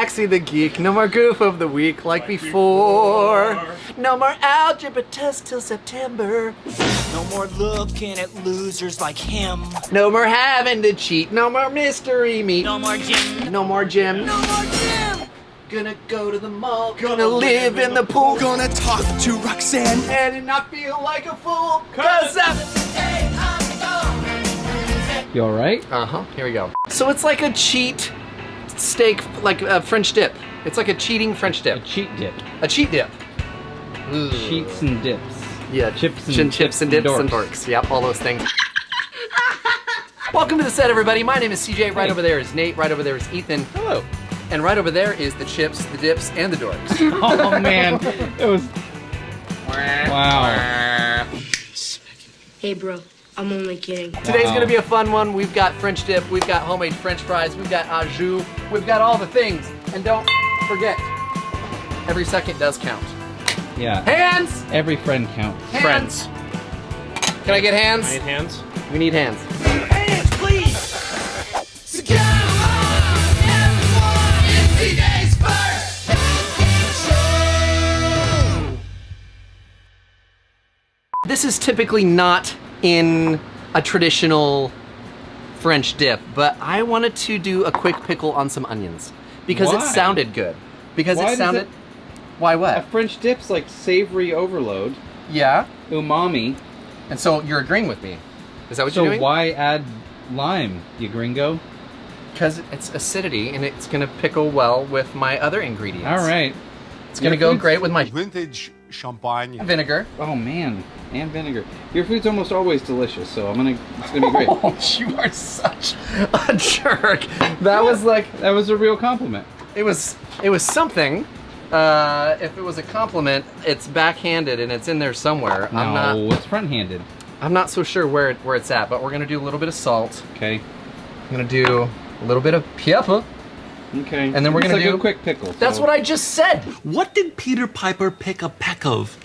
Maxie the Geek. No more goof of the week like before. No more algebra tests till September. No more looking at losers like him. No more having to cheat. No more mystery meat. No more gym. No more gym. No more gym. Gonna go to the mall. Gonna live in the pool. Gonna talk to Roxanne. And not feel like a fool. Cause I'm... You alright? Uh-huh. Here we go. So it's like a cheat steak, like a French dip. It's like a cheating French A dip. cheat dip. A cheat dip. Cheats and dips. Yeah, Chips and chips and dips and dorks. dorks. Yep, all those things. Welcome to the set, everybody. My name is CJ. Right over there is Nate. Right over there is Ethan. Hello. And right over there is the chips, the dips, and the dorks. Oh man, it was. Wow. Hey bro, I'm only kidding. Today's gonna be a fun one. We've got French dip, we've got homemade French fries, we've got au jus, we've got all the things. And don't forget, every second does count. Yeah. Hands! Every friend counts. Hands! Can I get hands? I need hands. We need hands. Hands, please. So come on, everyone. It's today's first show. This is typically not in a traditional French dip, but I wanted to do a quick pickle on some onions because it Why? sounded good. Because Why it does sounded... it- Why A what? French dip's like savory overload, Yeah. umami. And so you're agreeing with me. Is that what So you're doing? why add lime, you gringo? Because it's acidity and it's gonna pickle well with my other ingredients. All right. It's gonna go great with my Vintage champagne. vinegar. Oh man, and vinegar. Your food's almost always delicious, so it's gonna be great. Oh, you are such a jerk. That was like, That was a real compliment. it was something. If it was a compliment, it's backhanded and it's in there somewhere. No, it's front-handed. I'm not so sure where it's at, but we're gonna do a little bit of salt. Okay. I'm gonna do a little bit of pepper. Okay. And then we're It's gonna like do a quick pickle. That's what I just said. What did Peter Piper pick a peck of?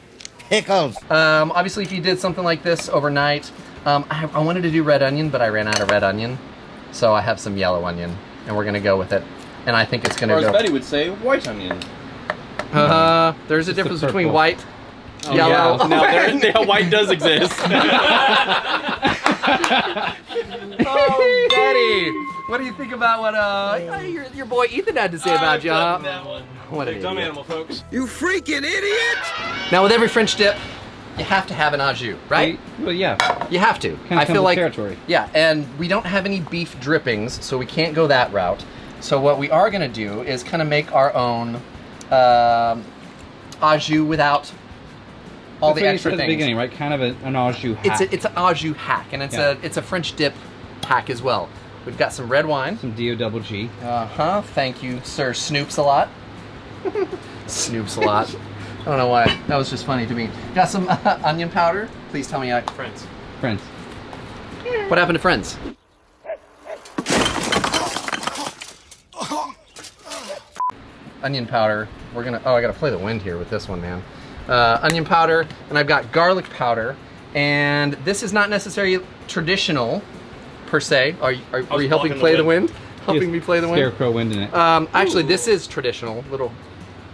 Pickles. Obviously, if you did something like this overnight, I wanted to do red onion, but I ran out of red onion, so I have some yellow onion, and we're gonna go with it. And I think it's gonna Or as go. Betty would say, white onion. There's a difference between purple. white, Oh, yellow. yeah. Now, white does exist. Oh, Betty, what do you think about what your boy Ethan had to say about you? Huh? That one. What an Big dumb idiot. animal, folks. You freaking idiot! Now, with every French dip, you have to have an au jus, right? Well, yeah. You have to. Kinda I comes feel with like territory. Yeah, and we don't have any beef drippings, so we can't go that route. So what we are gonna do is kind of make our own au jus without all That's the what you extra said at things. the beginning, right? Kind of an au jus hack. It's an au jus hack, and it's a French dip hack as well. We've got some red wine. Some D-O-double-G. Uh-huh. Thank you, Sir Snoops a lot. Snoops a lot. I don't know why. That was just funny to me. Got some onion powder. Please tell me Friends. Friends. what happened to Friends. Onion powder. We're gonna. Oh, I gotta play the wind here with this one, man. Onion powder, and I've got garlic powder, and this is not necessarily traditional, per se. Are you helping blocking play the the wind? wind. Helping me play the wind. Scarecrow wind in it. Actually, this is traditional. Little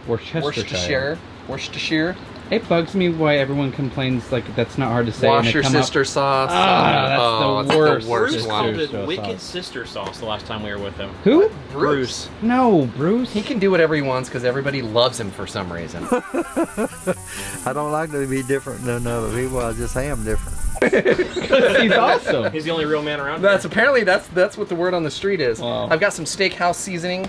Worcestershire. Worcestershire. It bugs me why everyone complains like that's not hard to say. and Wash they your come up- sister sauce. that's the worst. Bruce Sister called it sauce. Wicked Sister Sauce the last time we were with him. Who? Bruce. No, Bruce. He can do whatever he wants because everybody loves him for some reason. I don't like to be different than other people. I just am different. He's awesome. He's the only real man around That's what the word on the street is. Wow. I've got some steakhouse seasoning,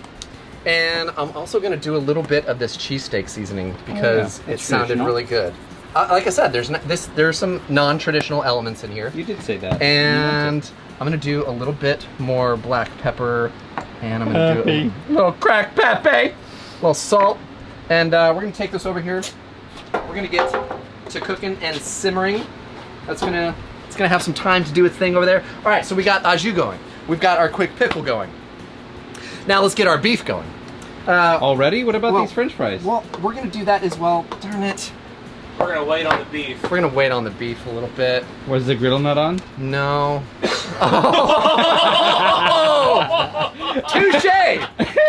and I'm also gonna do a little bit of this cheesesteak seasoning because it That's sounded traditional. really good. Like I said, there's some non-traditional elements in here, You did say that. and I'm gonna do a little bit more black pepper, and I'm gonna do a little cracked pepper, a little salt, and we're gonna take this over here. We're gonna get to cooking and simmering. It's gonna have some time to do its thing over there. All right, so we got au jus going. We've got our quick pickle going. Now let's get our beef going. Already? What about well- these French fries? Well, we're gonna do that as well. Darn it. We're gonna wait on the beef. We're gonna wait on the beef a little bit. Was the griddle not on? No. Oh! Touche!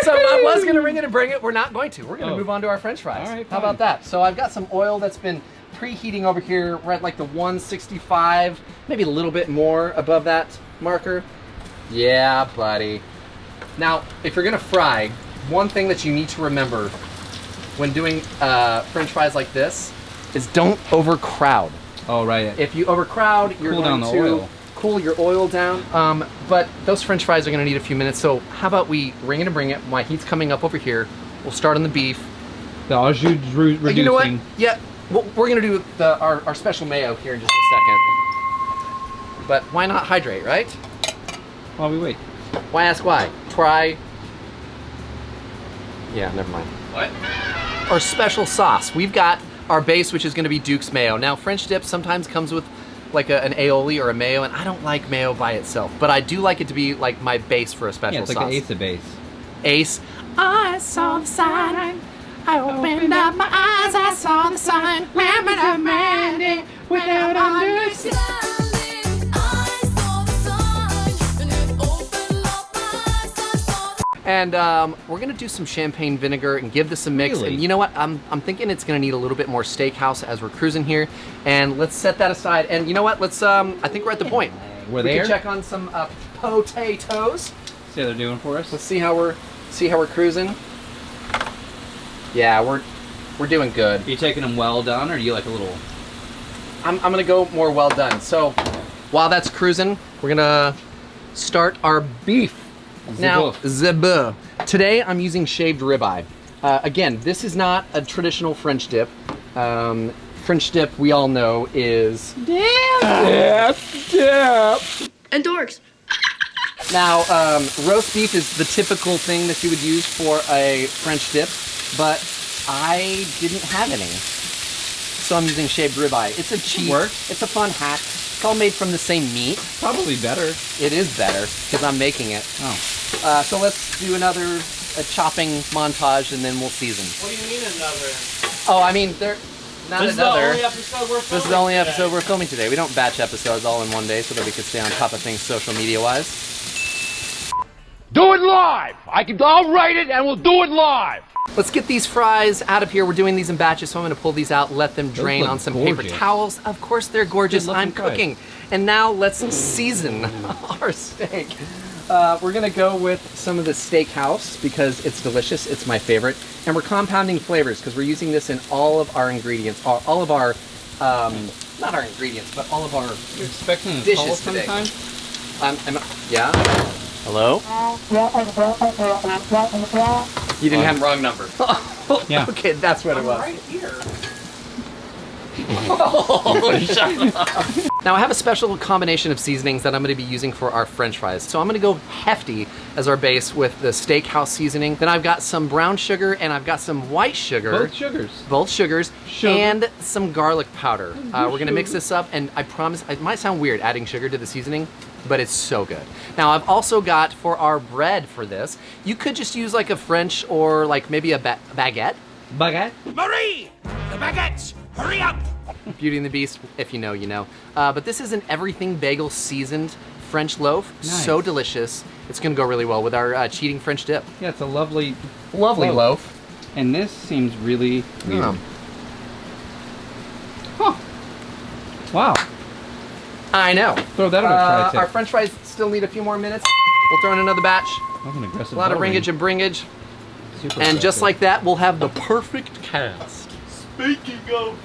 So I was gonna ring it and bring it. We're not going to. We're gonna move on to our French fries. All right, How about that? So I've got some oil that's been preheating over here. We're at like the 165, maybe a little bit more above that marker. Yeah, buddy. Now, if you're gonna fry, one thing that you need to remember when doing French fries like this is don't overcrowd. Oh, right. If you overcrowd, you're Cool going down the to oil. cool your oil down. But those French fries are gonna need a few minutes, so how about we ring it and bring it? My heat's coming up over here. We'll start on the beef. The au jus reducing. You know what? Yeah, we're gonna do our special mayo here in just a second. But why not hydrate, right? While we wait. Why ask why? Try. Yeah, never mind. What? Our special sauce. We've got our base, which is gonna be Duke's mayo. Now, French dip sometimes comes with like an aioli or a mayo, and I don't like mayo by itself, but I do like it to be like my base for a special Yeah, it's sauce. like an Ace of base. Ace. I saw the sign. I opened up my eyes. I saw the sign. Without understanding. And we're gonna do some champagne vinegar and give this a mix. Really? And you know what? I'm thinking it's gonna need a little bit more steakhouse as we're cruising here. And let's set that aside. And you know what? Let's. I think we're at the point. We're We there. can check on some potatoes. See how they're doing for us? Let's see how we're cruising. Yeah, we're doing good. Are you taking them well done, or do you like a little? I'm gonna go more well done. So while that's cruising, we're gonna start our beef. Now, the bœuf. Today I'm using shaved ribeye. Again, this is not a traditional French dip. French dip, we all know, is dip. And dorks. Now, roast beef is the typical thing that you would use for a French dip, but I didn't have any. So I'm using shaved ribeye. It's a cheap, it's a fun hack. It's all made from the same meat. Probably better. It is better, because I'm making it. Oh. So let's do another chopping montage, and then we'll season. What do you mean another? Oh, I mean, not This is the another. only episode we're filming. This is the only today. episode we're filming today. We don't batch episodes all in one day so that we can stay on top of things social media-wise. Do it live. I'll write it and we'll do it live. Let's get these fries out of here. We're doing these in batches, so I'm gonna pull these out, let them drain look on some gorgeous. paper towels. Of course they're gorgeous. Good-looking I'm fries. cooking. And now let's season our steak. We're gonna go with some of the steakhouse because it's delicious, it's my favorite. And we're compounding flavors because we're using this in all of our ingredients, all of our, not our ingredients, but all of our You're expecting a dishes call today. sometime? Yeah? Hello? You didn't have wrong number. Yeah. Okay, that's what it was. Right here. Now I have a special combination of seasonings that I'm going to be using for our French fries. So I'm going to go hefty as our base with the steakhouse seasoning. Then I've got some brown sugar and I've got some white sugar. Both sugars. Both sugars. Sugar. And some garlic powder. We're going to mix this up, and I promise, it might sound weird adding sugar to the seasoning, but it's so good. Now I've also got for our bread for this, you could just use like a French or like maybe a baguette. Baguette? Marie! The baguettes! Hurry up! Beauty and the Beast, if you know, you know. But this is an everything bagel seasoned French loaf. Nice. So delicious. It's gonna go really well with our cheating French dip. Yeah, it's a lovely Loaf. And this seems really weird. Mm. Huh. Wow. I know. Throw that on a tri tip. Our French fries still need a few more minutes. We'll throw in another batch. That's an aggressive A lot of bell ring. ringage and bringage. Super And just aggressive. like that, we'll have the perfect cast. Speaking of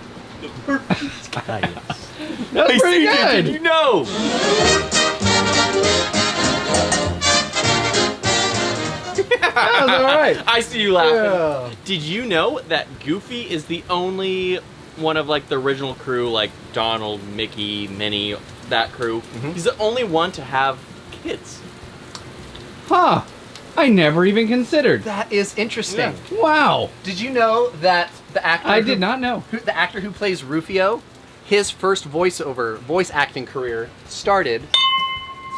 the perfect That's pretty good. Did you know? That was all right. I see you laughing. Yeah. Did you know that Goofy is the only one of like the original crew, like Donald, Mickey, Minnie, that crew? He's the only one to have kids. Huh. I never even considered. That is interesting. Wow. Did you know that the actor I did not know. the actor who plays Rufio, his first voice acting career started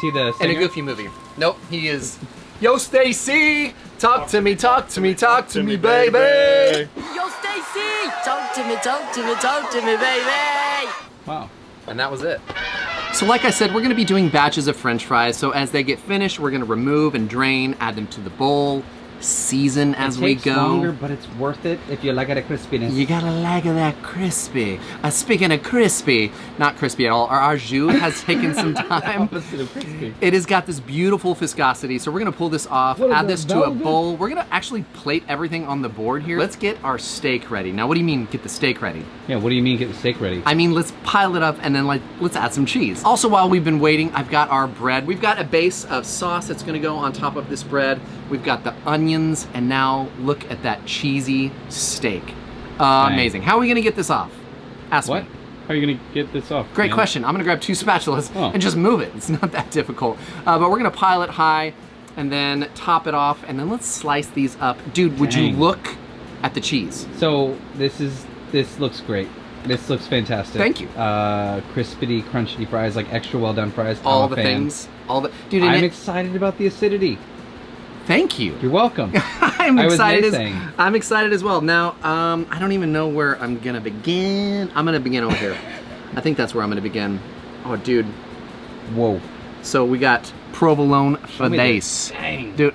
See the in a singer? Goofy movie. Nope, he is. Yo, Stacy, talk to me, talk to me, talk to me, baby. Yo, Stacy! Talk to me, talk to me, talk to me, baby! Wow. And that was it. So like I said, we're gonna be doing batches of French fries. So as they get finished, we're gonna remove and drain, add them to the bowl, season as we takes go. longer, but it's worth it if you like it a crispiness. You gotta like that crispy. Speaking of crispy, not crispy at all, our au jus has taken some time. Opposite of crispy. It has got this beautiful viscosity, so we're gonna pull this off, What is add that, this to a velvet? bowl. We're gonna actually plate everything on the board here. Let's get our steak ready. Now, what do you mean get the steak ready? Yeah, what do you mean get the steak ready? I mean, let's pile it up and then let's add some cheese. Also, while we've been waiting, I've got our bread. We've got a base of sauce that's gonna go on top of this bread. We've got the onions, and now look at that cheesy steak. Amazing. How are we gonna get this off? Ask What? me. How are you gonna get this off? Great man? question. I'm gonna grab 2 spatulas and just move it. It's not that difficult. But we're gonna pile it high and then top it off, and then let's slice these up. Dude, would you Dang. look at the cheese? So this looks great. This looks fantastic. Thank you. Crispity, crunchy fries, like extra well done fries. All I'm a the fan. things. All the dude. and I'm it- excited about the acidity. Thank you. You're welcome. I'm I was excited. naysaying. I'm excited as well. Now, I don't even know where I'm gonna begin. I'm gonna begin over here. I think that's where I'm gonna begin. Oh, dude. Whoa. So we got provolone for me days. Dang. Dude.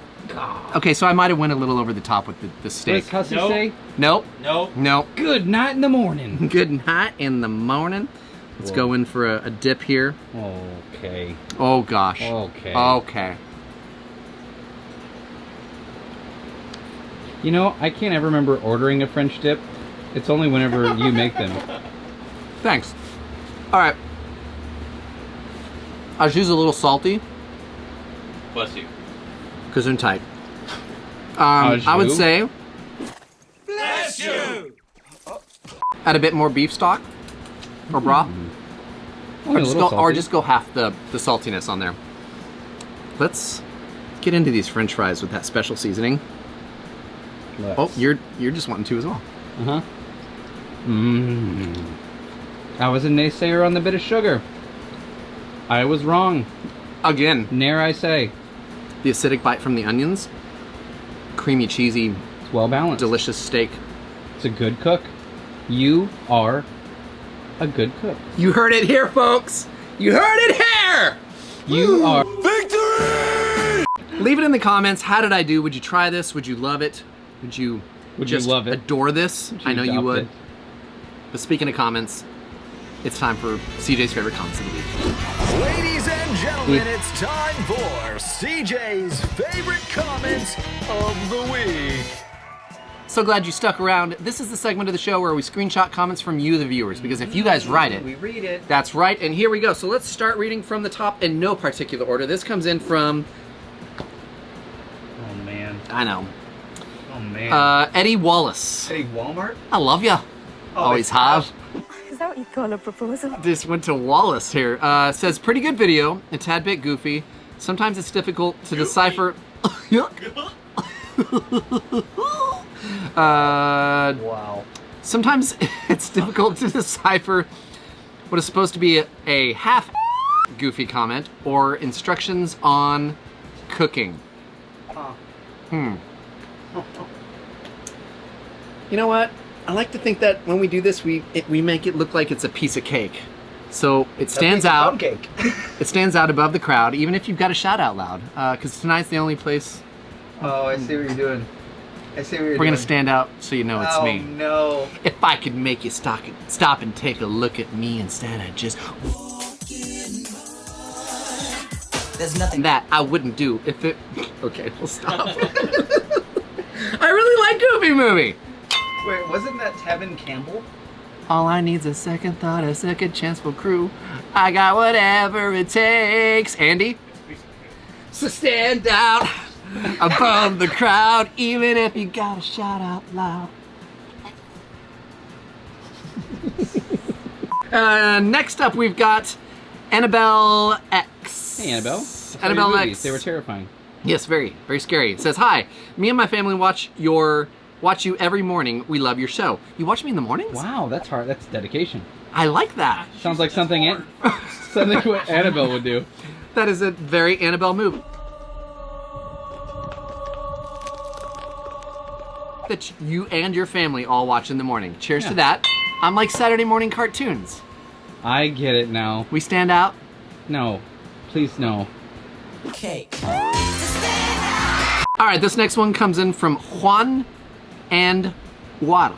Okay, so I might have went a little over the top with the What steak. does Hussy Nope. say? Nope. No. Nope. Good night in the morning. Good night in the morning. Let's Whoa. go in for a dip here. Okay. Oh gosh. Okay. Okay. You know, I can't ever remember ordering a French dip. It's only whenever you make them. Thanks. All right. Au jus is a little salty Bless you. because they're tight. Au I would jus? say Bless you! add a bit more beef stock or broth, Only a little or salty. just go half the saltiness on there. Let's get into these French fries with that special seasoning. Oh, you're just wanting to as well. Uh-huh. I was a naysayer on the bit of sugar. I was wrong. Again, Ne'er I say. the acidic bite from the onions, creamy, cheesy, It's well balanced. delicious steak. It's a good cook. You are a good cook. You heard it here, folks. You heard it here. You are. Leave it in the comments. How did I do? Would you try this? Would you love it? Would you just love it? adore this? I know you adopt would. it? But speaking of comments, it's time for CJ's favorite comments of the week. Ladies and gentlemen, it's time for CJ's favorite comments of the week. So glad you stuck around. This is the segment of the show where we screenshot comments from you, the viewers, because if you guys write it, We read it. that's right. And here we go. So let's start reading from the top in no particular order. This comes in from, Oh man. I know, Oh man. Eddie Wallace. Hey, Walmart? I love ya. Always have. Is that what you call a proposal? This went to Wallace here. Says, pretty good video, a tad bit goofy. Sometimes it's difficult to decipher. Wow. Sometimes it's difficult to decipher what is supposed to be a half goofy comment or instructions on cooking. You know what? I like to think that when we do this, we make it look like it's a piece of cake. So it stands out. Cake. It stands out above the crowd, even if you've got to shout out loud. Because tonight's the only place Oh, I see what you're doing. I see what you're we're gonna stand out, so you know it's me. No. If I could make you stop and take a look at me instead of just There's nothing that I wouldn't do if it. Okay, we'll stop. I really like Goofy Movie. Wait, wasn't that Tevin Campbell? All I need's a second thought, a second chance for crew. I got whatever it takes. Andy? So stand out above the crowd, even if you gotta shout out loud. Next up, we've got Annabelle X. Hey, Annabelle. I saw your Annabelle movies. X. They were terrifying. Yes, very, very scary. It says, hi, me and my family watch you every morning. We love your show. You watch me in the mornings? Wow, that's hard. That's dedication. I like that. Sounds like something something what Annabelle would do. That is a very Annabelle move. That you and your family all watch in the morning. Cheers to that. I'm like Saturday morning cartoons. I get it now. We stand out. No. Please no. cake. All right, this next one comes in from Juan and Guara.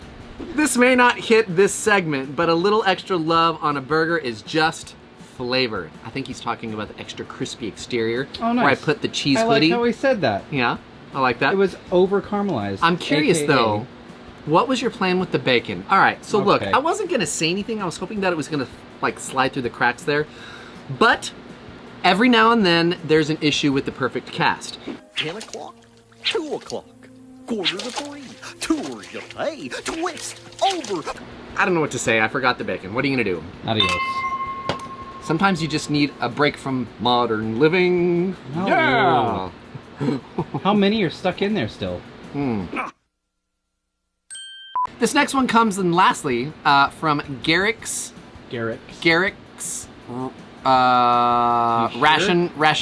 This may not hit this segment, but a little extra love on a burger is just flavor. I think he's talking about the extra crispy exterior. Oh, nice. Where I put the cheese I like hoodie. how he said that. Yeah, I like that. It was over caramelized. I'm curious AKA. though, what was your plan with the bacon? All right, so look, Okay. I wasn't gonna say anything. I was hoping that it was gonna like slide through the cracks there, but every now and then there's an issue with the perfect cast. 10 o'clock, 2 o'clock, quarter to 3, tour you pay, twist, over. I don't know what to say. I forgot the bacon. What are you gonna do? Adios. Sometimes you just need a break from modern living. No. Yeah. How many are stuck in there still? This next one comes in lastly from Garrick's Ration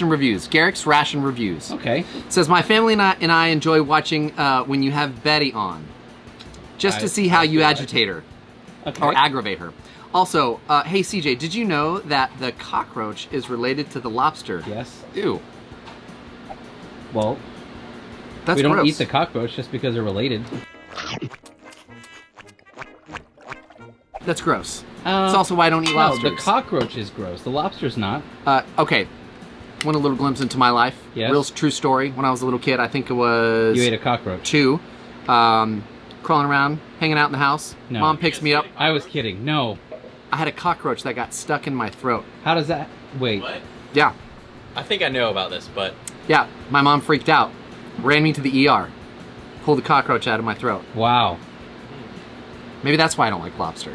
Reviews. Garrick's Ration Reviews. Okay. It says, my family and I enjoy watching when you have Betty on, just to see how you agitate her or aggravate her. Also, hey CJ, did you know that the cockroach is related to the lobster? Yes. Ew. Well, That's we don't gross. eat the cockroach just because they're related. That's gross. That's also why I don't eat lobsters. No, the cockroach is gross. The lobster's not. Okay. Want a little glimpse into my life? Yes. Real true story. When I was a little kid, I think it was... You ate a cockroach. 2. Crawling around, hanging out in the house. No. Mom picks me up. I was kidding. No. I had a cockroach that got stuck in my throat. How does that... Wait. What? Yeah. I think I know about this, but Yeah. My mom freaked out. Ran me to the ER. Pulled the cockroach out of my throat. Wow. Maybe that's why I don't like lobster.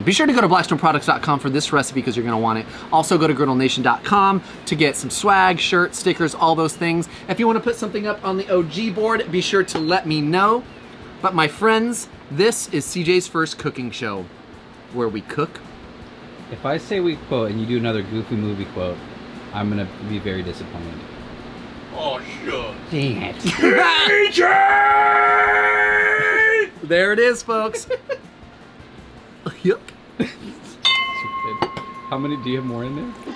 Be sure to go to blackstoneproducts.com for this recipe because you're going to want it. Also go to griddlenation.com to get some swag, shirts, stickers, all those things. If you want to put something up on the OG board, be sure to let me know. But my friends, this is CJ's first cooking show where we cook. If I say we quote and you do another Goofy movie quote, I'm going to be very disappointed. oh sure. Dang it. There it is, folks. Yup. How many do you have more in there?